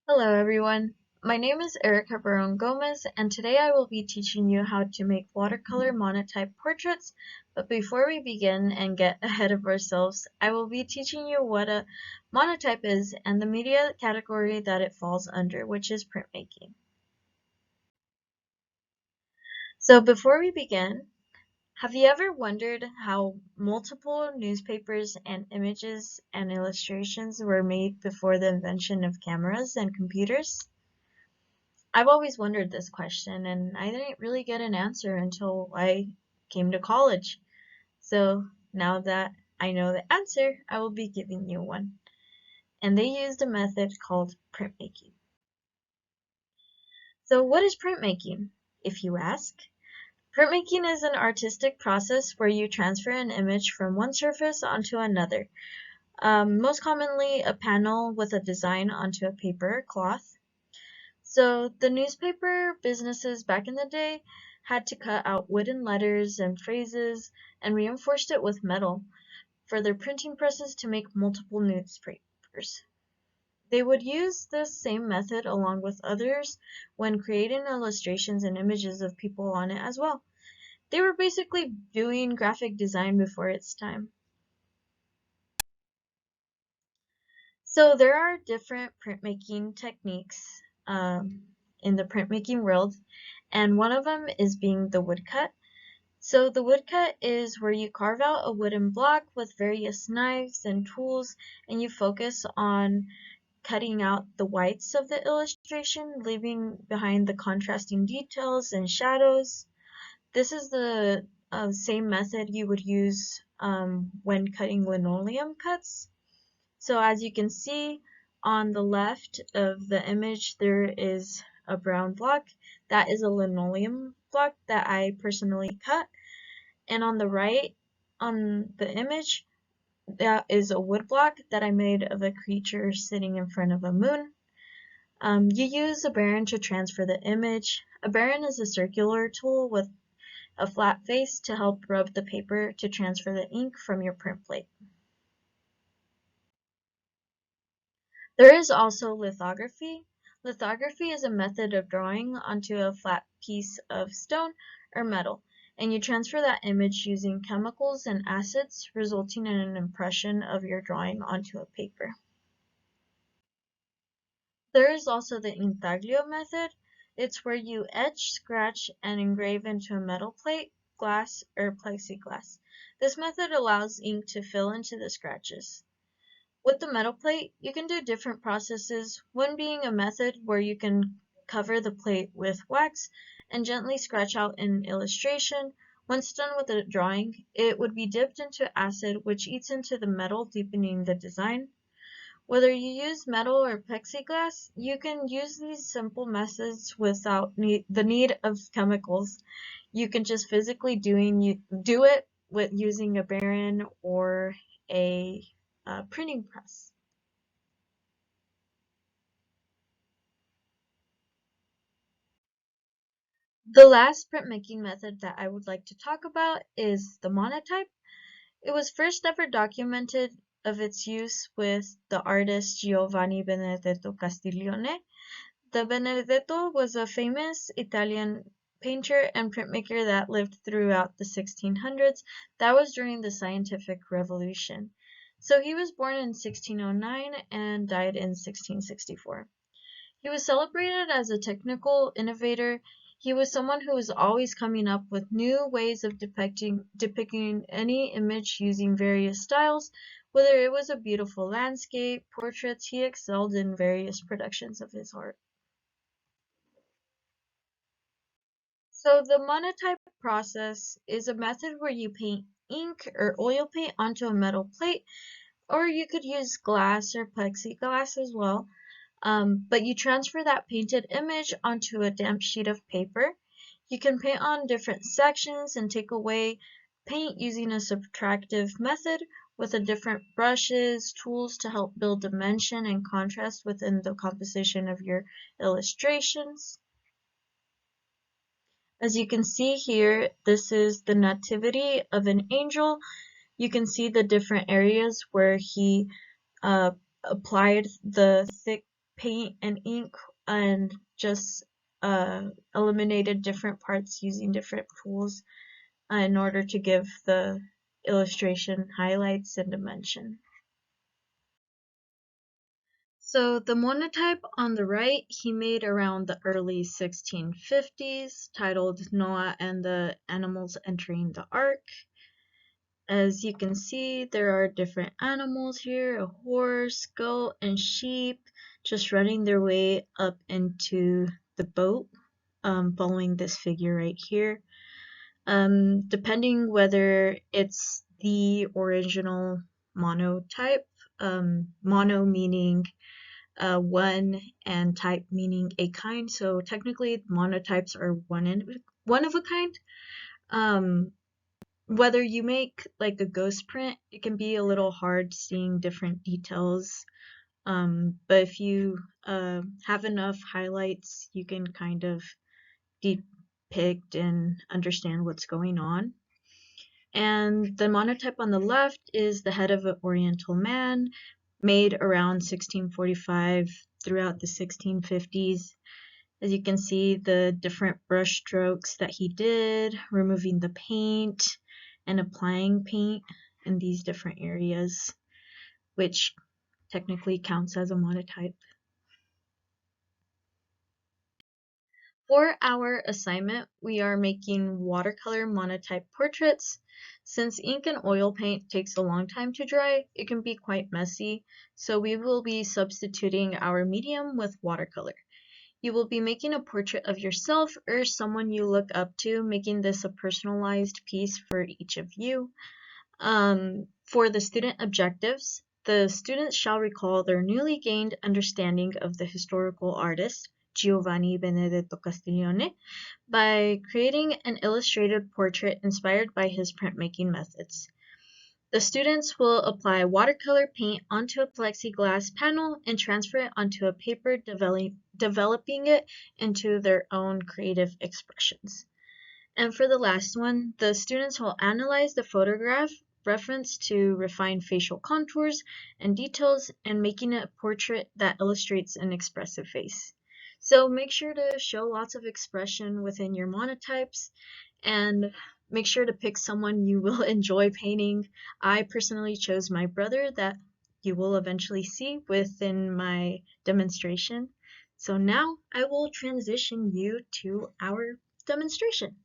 Hello everyone, my name is Erica Barron-Gomez and today I will be teaching you how to make watercolor monotype portraits. But before we begin and get ahead of ourselves, I will be teaching you what a monotype is and the media category that it falls under, which is printmaking. So before we begin, have you ever wondered how multiple newspapers and images and illustrations were made before the invention of cameras and computers? I've always wondered this question, and I didn't really get an answer until I came to college. So now that I know the answer, I will be giving you one. And they used a method called printmaking. So what is printmaking, if you ask? Printmaking is an artistic process where you transfer an image from one surface onto another, most commonly a panel with a design onto a paper or cloth. So the newspaper businesses back in the day had to cut out wooden letters and phrases and reinforced it with metal for their printing presses to make multiple newspapers. They would use this same method along with others when creating illustrations and images of people on it as well. They were basically doing graphic design before its time. So there are different printmaking techniques in the printmaking world, and one of them is being the woodcut. So the woodcut is where you carve out a wooden block with various knives and tools, and you focus on cutting out the whites of the illustration, leaving behind the contrasting details and shadows. This is the same method you would use when cutting linoleum cuts. So as you can see on the left of the image, there is a brown block. That is a linoleum block that I personally cut. And on the right, on the image, that is a wood block that I made of a creature sitting in front of a moon. You use a Barron to transfer the image. A Barron is a circular tool with a flat face to help rub the paper to transfer the ink from your print plate. There is also lithography. Lithography is a method of drawing onto a flat piece of stone or metal, and you transfer that image using chemicals and acids, resulting in an impression of your drawing onto a paper. There is also the intaglio method. It's where you etch, scratch, and engrave into a metal plate, glass, or plexiglass. This method allows ink to fill into the scratches. With the metal plate, you can do different processes, one being a method where you can cover the plate with wax and gently scratch out an illustration. Once done with the drawing, it would be dipped into acid, which eats into the metal, deepening the design. Whether you use metal or plexiglass, you can use these simple methods without the need of chemicals. You can just physically do it with using a Barron or a printing press. The last printmaking method that I would like to talk about is the monotype. It was first ever documented of its use with the artist Giovanni Benedetto Castiglione. The Benedetto was a famous Italian painter and printmaker that lived throughout the 1600s. That was during the scientific revolution. So he was born in 1609 and died in 1664. He was celebrated as a technical innovator. He was someone who was always coming up with new ways of depicting any image using various styles. Whether it was a beautiful landscape, portraits, he excelled in various productions of his art. So the monotype process is a method where you paint ink or oil paint onto a metal plate, or you could use glass or plexiglass as well. But you transfer that painted image onto a damp sheet of paper. You can paint on different sections and take away paint using a subtractive method with a different brushes, tools to help build dimension and contrast within the composition of your illustrations. As you can see here, this is the nativity of an angel. You can see the different areas where he applied the thick paint and ink and just eliminated different parts using different tools in order to give the illustration highlights and dimension. So the monotype on the right, he made around the early 1650s, titled Noah and the Animals Entering the Ark. As you can see, there are different animals here, a horse, goat, and sheep, just running their way up into the boat, following this figure right here. Depending whether it's the original monotype, mono meaning one and type meaning a kind. So technically monotypes are one of a kind. Whether you make like a ghost print, it can be a little hard seeing different details. But if you have enough highlights, you can kind of depict and understand what's going on. And the monotype on the left is the head of an Oriental man, made around 1645 throughout the 1650s. As you can see, the different brush strokes that he did, removing the paint and applying paint in these different areas, which technically counts as a monotype. For our assignment, we are making watercolor monotype portraits. Since ink and oil paint takes a long time to dry, it can be quite messy, so we will be substituting our medium with watercolor. You will be making a portrait of yourself or someone you look up to, making this a personalized piece for each of you. For the student objectives, the students shall recall their newly gained understanding of the historical artist, Giovanni Benedetto Castiglione, by creating an illustrated portrait inspired by his printmaking methods. The students will apply watercolor paint onto a plexiglass panel and transfer it onto a paper, developing it into their own creative expressions. And for the last one, the students will analyze the photograph reference to refine facial contours and details and making a portrait that illustrates an expressive face. So make sure to show lots of expression within your monotypes and make sure to pick someone you will enjoy painting. I personally chose my brother that you will eventually see within my demonstration. So now I will transition you to our demonstration.